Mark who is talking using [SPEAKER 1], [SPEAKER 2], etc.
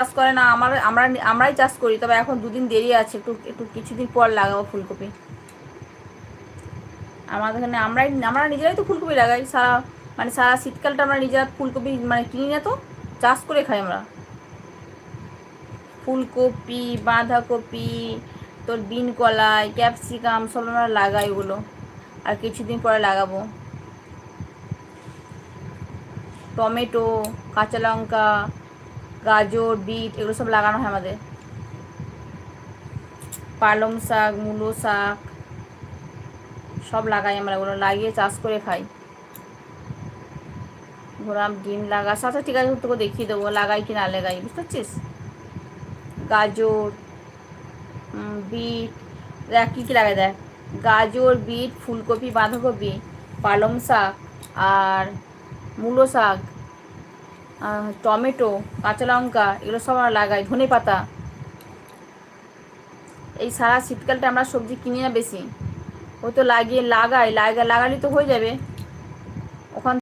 [SPEAKER 1] চাষ করে না, আমরাই চাষ করি, তবে এখন দুদিন দেরি আছে, একটু একটু কিছুদিন পর লাগাবো ফুলকপি। আমাদের এখানে আমরা নিজেরাই তো ফুলকপি লাগাই, সারা শীতকালটা আমরা নিজেরা ফুলকপি কিনি না তো, চাষ করে খাই আমরা। ফুলকপি, বাঁধাকপি, তোর বিন কলাই, ক্যাপসিকাম সব আমরা লাগাই ওগুলো, আর কিছুদিন পরে লাগাবো। টমেটো, কাঁচা লঙ্কা, গাজর, বিট এগুলো সব লাগানো হয় আমাদের। পালং শাক, মূলো শাক সব লাগাই আমরা, ওগুলো লাগিয়ে চাষ করে খাই। ঘোরাম ডিম লাগাস, আচ্ছা ঠিক আছে, তোকে দেখিয়ে দেবো লাগাই কি না লাগাই, বুঝতে পারছিস। গাজর, বিট, দেখ কী কী লাগাই দেখ, গাজর, বিট, ফুলকপি, বাঁধাকপি, পালং শাক, আর মূলো শাক, টমেটো, কাঁচা লঙ্কা এগুলো সব আমরা লাগাই, ধনে পাতা। এই সারা শীতকালটা আমরা সবজি কিনি না বেশি, ও তো লাগালে তো হয়ে যাবে ওখান